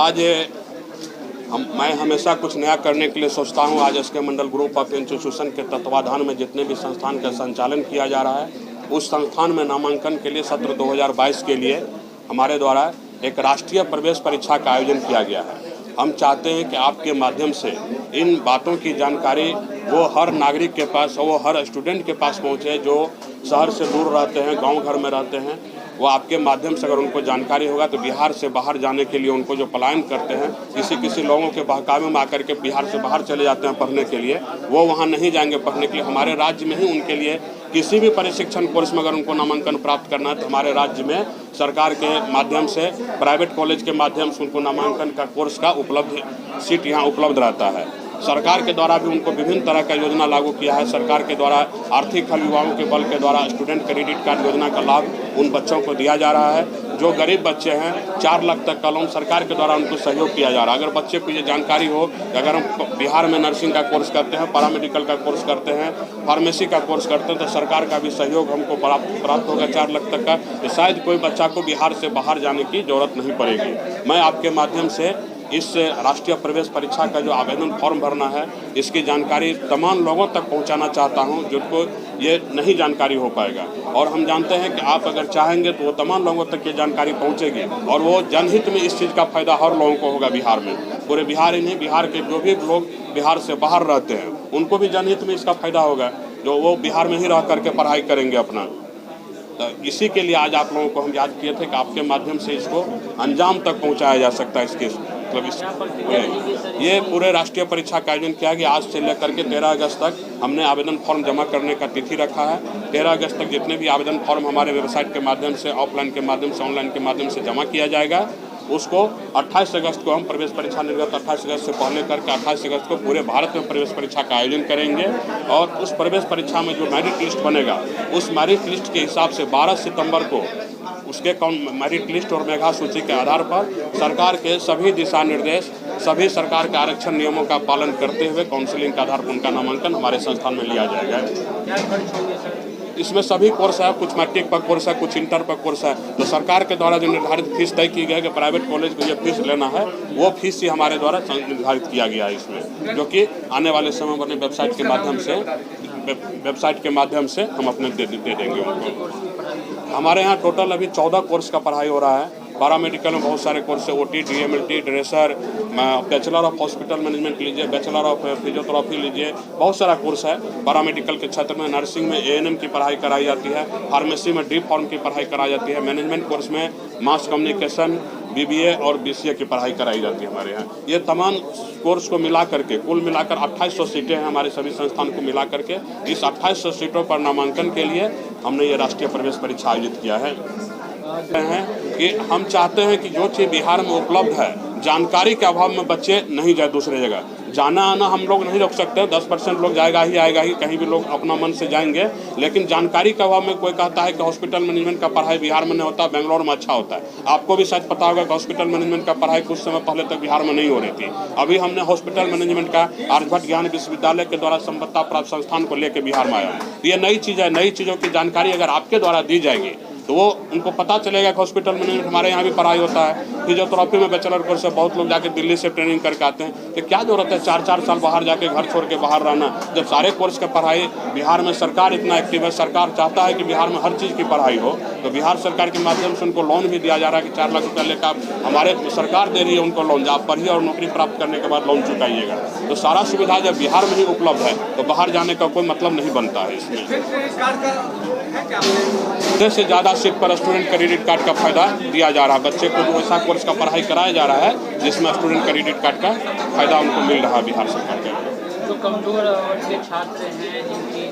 आज मैं हमेशा कुछ नया करने के लिए सोचता हूँ। आज S K Mandal group of institution के तत्वाधान में जितने भी संस्थान का संचालन किया जा रहा है, उस संस्थान में नामांकन के लिए सत्र 2022 के लिए हमारे द्वारा एक राष्ट्रीय प्रवेश परीक्षा का आयोजन किया गया है। हम चाहते हैं कि आपके माध्यम से इन बातों की जानकारी वो हर नागरिक के पास, वो हर स्टूडेंट के पास पहुँचे जो शहर से दूर रहते हैं, गांव घर में रहते हैं। वो आपके माध्यम से अगर उनको जानकारी होगा तो बिहार से बाहर जाने के लिए उनको जो पलायन करते हैं, किसी लोगों के बहकावे में आकर के बिहार से बाहर चले जाते हैं पढ़ने के लिए, वो वहाँ नहीं जाएंगे पढ़ने के लिए। हमारे राज्य में ही उनके लिए किसी भी प्रशिक्षण कोर्स में अगर उनको नामांकन प्राप्त करना है तो हमारे राज्य में सरकार के माध्यम से, प्राइवेट कॉलेज के माध्यम से उनको नामांकन का कोर्स का सीट यहाँ उपलब्ध रहता है। सरकार के द्वारा भी उनको विभिन्न तरह का योजना लागू किया है। सरकार के द्वारा आर्थिक हल युवाओं के बल के द्वारा स्टूडेंट क्रेडिट कार्ड योजना का लाभ उन बच्चों को दिया जा रहा है। जो गरीब बच्चे हैं 4 लाख तक का लोन सरकार के द्वारा उनको सहयोग किया जा रहा है। अगर बच्चे को ये जानकारी हो कि अगर हम बिहार में नर्सिंग का कोर्स करते हैं, पैरामेडिकल का कोर्स करते हैं, फार्मेसी का कोर्स करते हैं तो सरकार का भी सहयोग हमको प्राप्त होगा 4 लाख तक का, तो शायद कोई बच्चा को बिहार से बाहर जाने की जरूरत नहीं पड़ेगी। मैं आपके माध्यम से इस राष्ट्रीय प्रवेश परीक्षा का जो आवेदन फॉर्म भरना है, इसकी जानकारी तमाम लोगों तक पहुंचाना चाहता हूं जिनको ये नहीं जानकारी हो पाएगा। और हम जानते हैं कि आप अगर चाहेंगे तो वो तमाम लोगों तक ये जानकारी पहुंचेगी और वो जनहित में इस चीज़ का फायदा हर लोगों को होगा। बिहार में, पूरे बिहार ही नहीं, बिहार के जो भी लोग बिहार से बाहर रहते हैं उनको भी जनहित में इसका फायदा होगा, जो वो बिहार में ही रह करके पढ़ाई करेंगे अपना। तो इसी के लिए आज आप लोगों को हम याद किए थे कि आपके माध्यम से इसको अंजाम तक पहुंचाया जा सकता है। इसके मतलब ये पूरे राष्ट्रीय परीक्षा का आयोजन किया गया। आज से लेकर के 13 अगस्त तक हमने आवेदन फॉर्म जमा करने का तिथि रखा है। 13 अगस्त तक जितने भी आवेदन फॉर्म हमारे वेबसाइट के माध्यम से, ऑफलाइन के माध्यम से, ऑनलाइन के माध्यम से जमा किया जाएगा, उसको 28 अगस्त को हम प्रवेश परीक्षा निर्गत 28 अगस्त से पहले करके 28 अगस्त को पूरे भारत में प्रवेश परीक्षा का आयोजन करेंगे। और उस प्रवेश परीक्षा में जो मेरिट लिस्ट बनेगा, उस मेरिट लिस्ट के हिसाब से 12 सितंबर को उसके मेरिट लिस्ट और मेधा सूची के आधार पर सरकार के सभी दिशा निर्देश, सभी सरकार के आरक्षण नियमों का पालन करते हुए काउंसलिंग के आधार पर उनका नामांकन हमारे संस्थान में लिया जाएगा। इसमें सभी कोर्स है, कुछ मैट्रिक पर कोर्स है, कुछ इंटर पर कोर्स है। तो सरकार के द्वारा जो निर्धारित फीस तय की गई है कि प्राइवेट कॉलेज को ये फीस लेना है, वो फीस ही हमारे द्वारा निर्धारित किया गया है इसमें, जो कि आने वाले समय में अपने वेबसाइट के माध्यम से हम अपने दे देंगे उनको। हमारे यहाँ टोटल अभी 14 कोर्स का पढ़ाई हो रहा है। पैरामेडिकल में बहुत सारे कोर्स है, OT, DMLT, dresser, bachelor of hospital management लीजिए, बैचलर ऑफ फिजियोथेरेपी लीजिए, बहुत सारा कोर्स है। पैरामेडिकल के क्षेत्र में नर्सिंग में ANM की पढ़ाई कराई जाती है, फार्मेसी में D Pharm की पढ़ाई कराई जाती है, मैनेजमेंट कोर्स में मास कम्युनिकेशन, BBA और BCA की पढ़ाई कराई जाती है हमारे यहाँ। ये तमाम कोर्स को मिला करके कुल मिलाकर 2800 सीटें हैं हमारे सभी संस्थान को मिला करके। इस 2800 सीटों पर नामांकन के लिए हमने ये राष्ट्रीय प्रवेश परीक्षा आयोजित किया है कि हम चाहते हैं कि जो चीज़ बिहार में उपलब्ध है, जानकारी के अभाव में बच्चे नहीं जाए दूसरे जगह। जाना आना हम लोग नहीं रोक सकते, 10% लोग जाएगा ही, कहीं भी लोग अपना मन से जाएंगे। लेकिन जानकारी के अभाव में कोई कहता है कि हॉस्पिटल मैनेजमेंट का पढ़ाई बिहार में नहीं होता, बेंगलोर में अच्छा होता है। आपको भी शायद पता होगा कि हॉस्पिटल मैनेजमेंट का पढ़ाई कुछ समय पहले तक बिहार में नहीं हो रही थी। अभी हमने हॉस्पिटल मैनेजमेंट का आर्यभट्ट ज्ञान विश्वविद्यालय के द्वारा संबद्धता प्राप्त संस्थान को लेकर बिहार में आया। ये नई चीज़ है। नई चीज़ों की जानकारी अगर आपके द्वारा दी जाएगी तो वो उनको पता चलेगा कि हॉस्पिटल मैनेजमेंट हमारे यहाँ भी पढ़ाई होता है। फिजियोथेरेपी में बैचलर कोर्स है, बहुत लोग जाके दिल्ली से ट्रेनिंग करके आते हैं। तो क्या जरूरत है 4-4 साल बाहर जाके घर छोड़ के बाहर रहना, जब सारे कोर्स का पढ़ाई बिहार में सरकार इतना एक्टिव है। सरकार चाहता है कि बिहार में हर चीज़ की पढ़ाई हो, तो बिहार सरकार के माध्यम से उनको लोन भी दिया जा रहा है कि 4 लाख रुपया लेकर हमारे सरकार दे रही है उनको लोन, आप पढ़िए और नौकरी प्राप्त करने के बाद लोन चुकाइएगा। तो सारा सुविधा जब बिहार में ही उपलब्ध है तो बाहर जाने का कोई मतलब नहीं बनता है। इसमें आधे से ज़्यादा सीट पर स्टूडेंट क्रेडिट कार्ड का फायदा दिया जा रहा है। बच्चे को जो ऐसा कोर्स का पढ़ाई कराया जा रहा है जिसमें स्टूडेंट क्रेडिट कार्ड का फायदा उनको मिल रहा है बिहार सरकार के। जो कमजोर वर्ग के छात्र हैं जिनकी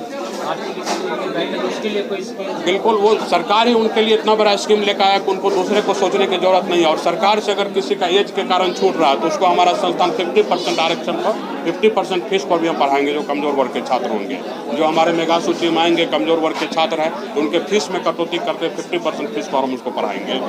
आर्थिक स्थिति, उसके लिए कोई स्कीम? बिल्कुल, वो सरकार ही उनके लिए इतना बड़ा स्कीम लेकर आया कि उनको दूसरे को सोचने की जरूरत नहीं है। और सरकार से अगर किसी का एज के कारण छूट रहा है तो उसको हमारा संस्थान 50% आरक्षण पर 50% फीस पर भी हम पढ़ाएंगे। जो कमजोर वर्ग के छात्र होंगे, जो हमारे मेगा सूची में आएंगे, कमजोर वर्ग के छात्र हैं, तो उनके फीस में कटौती करते 50% फीस पर हम उसको पढ़ाएंगे।